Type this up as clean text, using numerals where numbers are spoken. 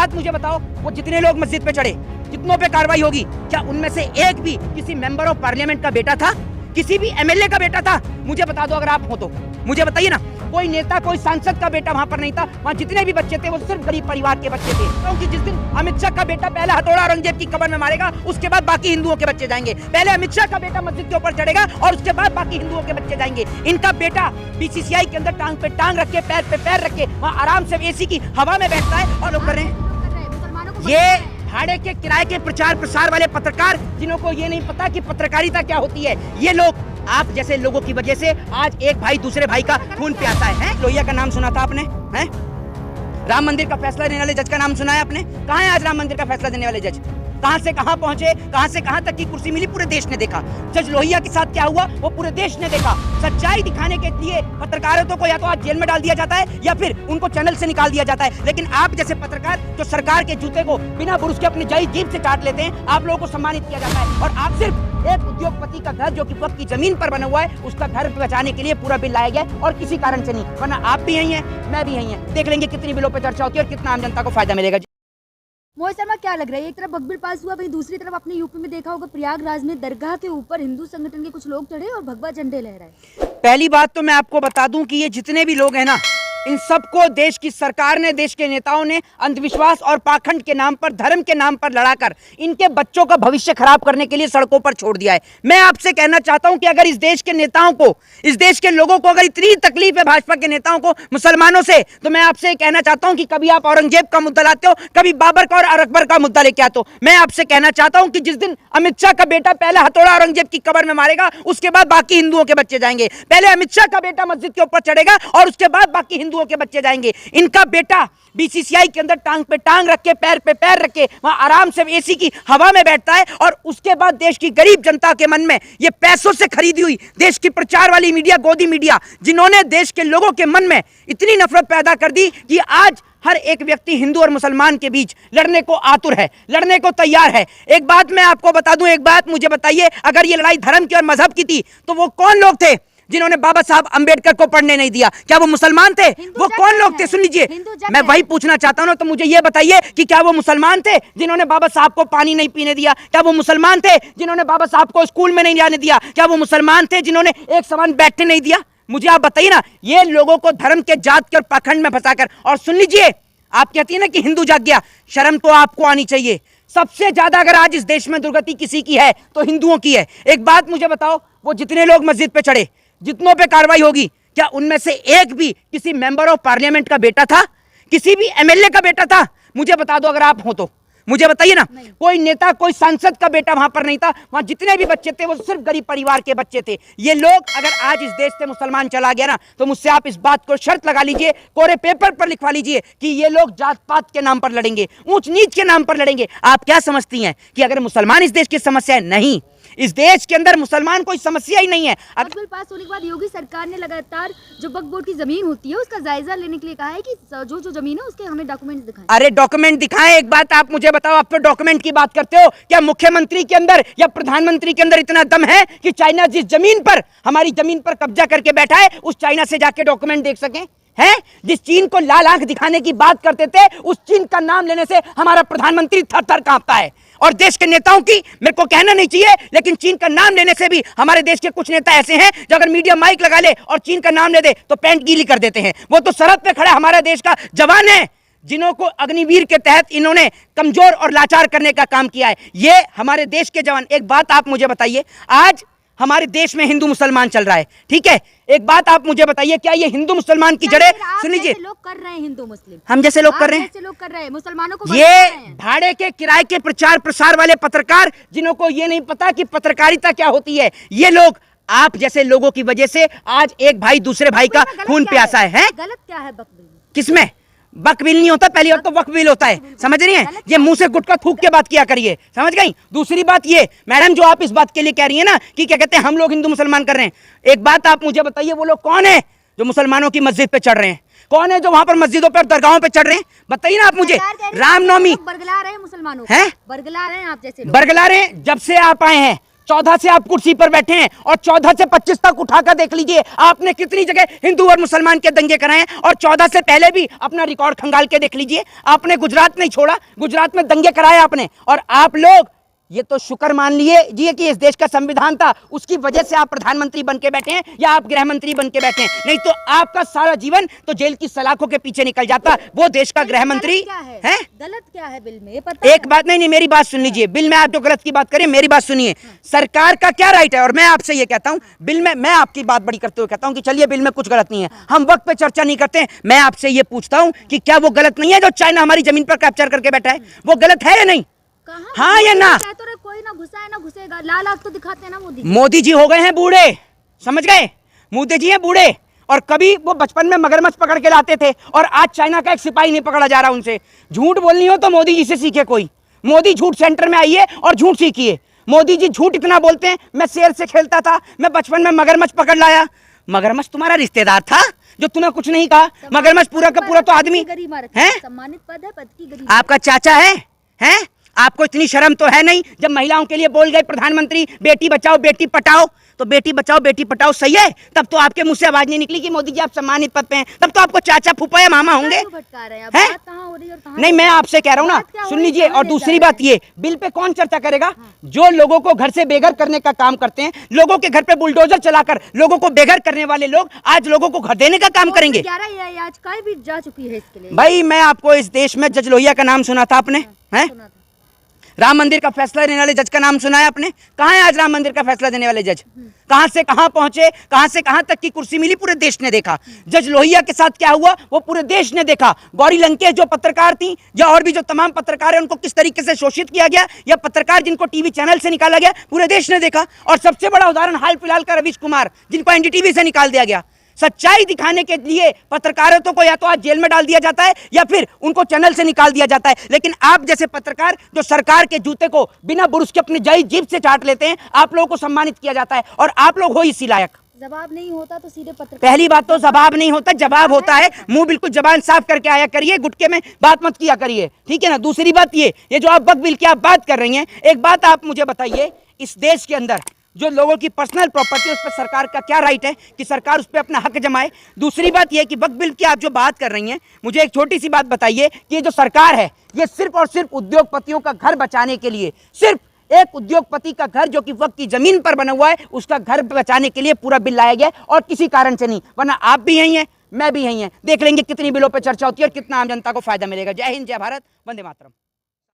बात मुझे बताओ, वो जितने लोग मस्जिद पे चढ़े, जितनों पे कार्रवाई होगी, क्या उनमें से एक भी किसी मेंबर ऑफ पार्लियामेंट का बेटा था, किसी भी एमएलए का बेटा था? मुझे बता दो, अगर आप हो तो मुझे बताइए ना। कोई नेता, कोई सांसद का बेटा वहां पर नहीं था। वहां जितने भी बच्चे थे वो सिर्फ गरीब परिवार के बच्चे थे। क्योंकि जिस दिन अमित शाह का बेटा पहले हथौड़ा औरंगजेब की कब्र में मारेगा, उसके बाद बाकी हिंदुओं के बच्चे जाएंगे। पहले अमित शाह का बेटा मस्जिद के ऊपर चढ़ेगा और उसके बाद बाकी हिंदुओं के बच्चे जाएंगे। इनका बेटा बीसीसीआई के अंदर टांग पे टांग रख के, पैर पे पैर रख के वहाँ आराम से एसी की हवा में बैठता है और लोग कर रहे हैं। ये भाड़े के किराए के प्रचार प्रसार वाले पत्रकार, जिन्हों को ये नहीं पता कि पत्रकारिता क्या होती है, ये लोग आप जैसे लोगों की वजह से आज एक भाई दूसरे भाई का खून प्यासा है। लोहिया का नाम सुना था आपने? हैं? राम मंदिर का फैसला देने वाले जज का नाम सुना है आपने? कहाँ है आज राम मंदिर का फैसला देने वाले जज? कहां से कहां पहुंचे, कहां से कहां तक की कुर्सी मिली, पूरे देश ने देखा। जज लोहिया के साथ क्या हुआ वो पूरे देश ने देखा। सच्चाई दिखाने के लिए पत्रकारों को या तो आज जेल में डाल दिया जाता है या फिर उनको चैनल से निकाल दिया जाता है। लेकिन आप जैसे पत्रकार जो सरकार के जूते को बिना बुरुस के अपनी जायज जीभ से चाट लेते हैं, आप लोगों को सम्मानित किया जाता है। और आप सिर्फ एक उद्योगपति का घर जो कि वक्त की जमीन पर बना हुआ है, उसका घर बचाने के लिए पूरा बिल लाया गया और किसी कारण से नहीं, वरना आप भी यही हैं, मैं भी यही हैं। देख लेंगे कितनी बिलों पर चर्चा होती है और कितना आम जनता को फायदा मिलेगा। मोहित शर्मा, क्या लग रहा है, एक तरफ बक बिल पास हुआ, वहीं दूसरी तरफ आपने यूपी में देखा होगा प्रयागराज में दरगाह के ऊपर हिंदू संगठन के कुछ लोग चढ़े और भगवा झंडे लहराए। पहली बात तो मैं आपको बता दूं कि ये जितने भी लोग हैं ना, इन सबको देश की सरकार ने, देश के नेताओं ने अंधविश्वास और पाखंड के नाम पर, धर्म के नाम पर लड़ाकर इनके बच्चों का भविष्य खराब करने के लिए सड़कों पर छोड़ दिया है। मैं आपसे कहना चाहता हूं कि अगर इस देश के नेताओं को, इस देश के लोगों को अगर इतनी तकलीफ है भाजपा के नेताओं को मुसलमानों से, तो मैं आपसे कहना चाहता हूं कि कभी आप औरंगजेब का मुद्दा लाते हो, कभी बाबर का और अकबर का मुद्दा लेके आते हो। मैं आपसे कहना चाहता हूं कि जिस दिन अमित शाह का बेटा पहले हथौड़ा औरंगजेब की कब्र में मारेगा, उसके बाद बाकी हिंदुओं के बच्चे जाएंगे। पहले अमित शाह का बेटा मस्जिद के ऊपर चढ़ेगा और उसके बाद बाकी हिंदुओं के बच्चे जाएंगे। इनका बेटा बीसीसीआई के अंदर टांग पे टांग रख के, पैर पे पैर रख के वहां आराम से एसी की हवा में बैठता है और उसके बाद देश की गरीब जनता के मन में ये पैसों से खरीदी हुई देश की प्रचार वाली मीडिया, गोदी मीडिया, जिन्होंने देश के लोगों के मन में इतनी नफरत पैदा कर दी कि आज हर एक व्यक्ति हिंदू और मुसलमान के बीच लड़ने को आतुर है, लड़ने को तैयार है। एक बात मैं आपको बता दूं, एक बात मुझे बताइए, अगर ये लड़ाई धर्म की और मजहब की थी तो वो कौन लोग थे जिन्होंने बाबा साहब अंबेडकर को पढ़ने नहीं दिया? क्या वो मुसलमान थे? वो कौन लोग थे? सुन लीजिए, मैं वही पूछना चाहता हूं ना, तो मुझे ये बताइए कि क्या वो मुसलमान थे जिन्होंने बाबा साहब को पानी नहीं पीने दिया? क्या वो मुसलमान थे जिन्होंने बाबा साहब को स्कूल में नहीं जाने दिया? क्या वो मुसलमान थे जिन्होंने एक समान बैठने नहीं दिया? मुझे आप बताइए ना। ये लोगों को धर्म के, जात के और पाखंड में फंसाकर, और सुन लीजिए, आप कहती है ना कि हिंदू जाग गया, शर्म तो आपको आनी चाहिए। सबसे ज्यादा अगर आज इस देश में दुर्गति किसी की है तो हिंदुओं की है। एक बात मुझे बताओ, वो जितने लोग मस्जिद पे चढ़े, जितनों पे कार्रवाई होगी, क्या उनमें से एक भी किसी मेंबर ऑफ पार्लियामेंट का बेटा था, किसी भी एमएलए का बेटा था? मुझे बता दो, अगर आप हो तो मुझे बताइए ना। कोई नेता, कोई सांसद का बेटा वहां पर नहीं था। वहां जितने भी बच्चे थे वो सिर्फ गरीब परिवार के बच्चे थे। ये लोग, अगर आज इस देश से मुसलमान चला गया ना, तो मुझसे आप इस बात को शर्त लगा लीजिए, कोरे पेपर पर लिखवा लीजिए कि ये लोग जात पात के नाम पर लड़ेंगे, ऊंच नीच के नाम पर लड़ेंगे। आप क्या समझती हैं कि अगर मुसलमान इस देश की समस्या है? नहीं, इस देश के अंदर मुसलमान कोई समस्या ही नहीं है। बिल पास होने के बाद योगी सरकार ने लगातार जो वक्फ बोर्ड की जमीन होती है उसका जायजा लेने के लिए कहा है कि जो जो जमीन है उसके हमें डॉक्यूमेंट्स दिखाएं। अरे डॉक्यूमेंट दिखाएं। एक बात आप मुझे बताओ, आप तो डॉक्यूमेंट की बात करते हो, क्या मुख्यमंत्री के अंदर या प्रधानमंत्री के अंदर इतना दम है कि चाइना जिस जमीन पर, हमारी जमीन पर कब्जा करके बैठा है, उस चाइना से जाके डॉक्यूमेंट देख सकें? हैं? जिस चीन को लाल आंख दिखाने की बात करते थे, उस चीन का नाम लेने से हमारा प्रधानमंत्री थर थर कांपता है। और देश के नेताओं की, मेरे को कहना नहीं चाहिए, लेकिन चीन का नाम लेने से भी हमारे देश के कुछ नेता ऐसे हैं जो अगर मीडिया माइक लगा ले और चीन का नाम ले दे तो पैंट गीली कर देते हैं। वो तो सरहद पे खड़ा हमारा देश का जवान है, जिन्हों को अग्निवीर के तहत इन्होंने कमजोर और लाचार करने का काम किया है। ये हमारे देश के जवान। एक बात आप मुझे बताइए, आज हमारे देश में हिंदू मुसलमान चल रहा है, ठीक है? एक बात आप मुझे बताइए, क्या ये हिंदू मुसलमान की जड़ें, सुन लीजिए, लोग कर रहे हैं, हिंदू मुस्लिम हम जैसे लोग कर रहे हैं, लोग कर रहे हैं, मुसलमानों को ये भाड़े के किराए के प्रचार प्रसार वाले पत्रकार, जिन्हों को ये नहीं पता कि पत्रकारिता क्या होती है, ये लोग आप जैसे लोगों की वजह से आज एक भाई दूसरे भाई का खून प्यासा है। गलत क्या है बक बिल? किसमें वक्फ बिल नहीं होता? पहली बात तो वक्फ बिल होता है, समझ रही हैं? ये मुंह से गुटखा थूक के बात किया करिए, समझ गई? दूसरी बात ये, मैडम, जो आप इस बात के लिए कह रही है ना कि क्या कहते हैं हम लोग हिंदू मुसलमान कर रहे हैं, एक बात आप मुझे बताइए, वो लोग कौन है जो मुसलमानों की मस्जिद पे चढ़ रहे हैं? कौन है जो वहां पर मस्जिदों पर, दरगाहों पे चढ़ रहे हैं? बताइए ना आप मुझे। रामनवमी बरगला रहे हैं मुसलमानों हैं, बरगला रहे हैं, आप जैसे बरगला रहे हैं। जब से आप आए हैं 14 से आप कुर्सी पर बैठे हैं और 14 से 25 तक उठाकर देख लीजिए आपने कितनी जगह हिंदू और मुसलमान के दंगे कराए हैं। और 14 से पहले भी अपना रिकॉर्ड खंगाल के देख लीजिए, आपने गुजरात नहीं छोड़ा, गुजरात में दंगे कराए आपने। और आप लोग ये तो शुक्र मान लीजिए कि इस देश का संविधान था, उसकी वजह से आप प्रधानमंत्री बन के बैठे हैं या आप गृह मंत्री बन के बैठे हैं, नहीं तो आपका सारा जीवन तो जेल की सलाखों के पीछे निकल जाता। वो देश का गृह मंत्री है। गलत क्या है बिल में, पता एक बात नहीं, मेरी बात सुन लीजिए। बिल में आप जो गलत की बात करें, मेरी बात सुनिए। सरकार का क्या राइट है, और मैं आपसे ये कहता हूं बिल में, मैं आपकी बात बड़ी करते हुए कहता हूं कि चलिए बिल में कुछ गलत नहीं है, हम वक्त पे चर्चा नहीं करते। मैं आपसे ये पूछता हूं कि क्या वो गलत नहीं है जो चाइना हमारी जमीन पर कैप्चर करके बैठा है, वो गलत है या नहीं? हाँ या ना? तो कोई ना घुसा है ना घुसेगा, लाल आग तो दिखाते हैं ना मोदी। मोदी जी हो गए हैं बूढ़े, समझ गए? मोदी जी हैं बूढ़े, और कभी वो बचपन में मगरमच्छ पकड़ के लाते थे और आज चाइना का एक सिपाही नहीं पकड़ा जा रहा उनसे। झूठ बोलनी हो तो मोदी जी से सीखे कोई। मोदी झूठ सेंटर में आइए और झूठ सीखिए। मोदी जी झूठ इतना बोलते हैं, मैं शेर से खेलता था, मैं बचपन में मगरमच्छ पकड़ लाया। मगरमच्छ तुम्हारा रिश्तेदार था जो तुम्हें कुछ नहीं कहा, मगरमच्छ पूरा का पूरा तो आदमी है। सम्मानित पद है, पद की गरीब आपका चाचा है? आपको इतनी शर्म तो है नहीं? जब महिलाओं के लिए बोल गए प्रधानमंत्री बेटी बचाओ बेटी पटाओ, तो बेटी बचाओ बेटी पटाओ सही है, तब तो आपके मुंह से आवाज नहीं निकली कि मोदी जी आप सम्मानित पद पे हैं। तब तो आपको चाचा फूफा या मामा होंगे। नहीं, मैं आपसे कह रहा हूँ ना, सुन लीजिए। और दूसरी बात ये, बिल पे कौन चर्चा करेगा? जो लोगों को घर से बेघर करने का काम करते हैं, लोगों के घर पे बुलडोजर चलाकर लोगों को बेघर करने वाले लोग आज लोगों को घर देने का काम करेंगे। 11 याचिकाएं भी जा चुकी है इसके लिए। भाई मैं आपको इस देश में जज लोहिया का नाम सुना था आपने? है राम मंदिर का फैसला देने वाले जज का नाम सुना है आपने? कहाँ है आज राम मंदिर का फैसला देने वाले जज? कहां से कहां पहुंचे, कहां से कहां तक की कुर्सी मिली, पूरे देश ने देखा। जज लोहिया के साथ क्या हुआ वो पूरे देश ने देखा। गौरी लंकेश जो पत्रकार थी, या और भी जो तमाम पत्रकार हैं, उनको किस तरीके से शोषित किया गया, या पत्रकार जिनको टीवी चैनल से निकाला गया, पूरे देश ने देखा। और सबसे बड़ा उदाहरण हाल फिलहाल का रवीश कुमार, जिनको एनडीटीवी से निकाल दिया गया। सच्चाई दिखाने के लिए पत्रकारों को या तो आज जेल में डाल दिया जाता है या फिर उनको चैनल से निकाल दिया जाता है। लेकिन आप जैसे पत्रकार जो सरकार के जूते को बिना बुरुश के अपनी जीभ से चाट लेते हैं, आप लोगों को सम्मानित किया जाता है और आप लोग हो इसी लायक। जवाब नहीं होता तो सीधे पत्रकार। पहली बात तो जवाब नहीं होता, जवाब होता है। मुंह बिल्कुल जबान साफ करके आया करिए, गुटके में बात मत किया करिए, ठीक है ना। दूसरी बात ये जो आप वक्फ बिल की आप बात कर रही हैं, एक बात आप मुझे बताइए, इस देश के अंदर जो लोगों की पर्सनल प्रॉपर्टी उस पर सरकार का क्या राइट है कि सरकार उस पर अपना हक जमाए? दूसरी बात यह कि वक्फ बिल की आप जो बात कर रही हैं, मुझे एक छोटी सी बात बताइए कि ये जो सरकार है, ये सिर्फ और सिर्फ उद्योगपतियों का घर बचाने के लिए, सिर्फ एक उद्योगपति का घर जो कि वक्फ की जमीन पर बना हुआ है, उसका घर बचाने के लिए पूरा बिल लाया गया और किसी कारण से नहीं। वरना आप भी यही हैं, मैं भी यही हैं। देख लेंगे कितनी बिलों पर चर्चा होती है और कितना आम जनता को फायदा मिलेगा। जय हिंद, जय भारत, वंदे मातरम।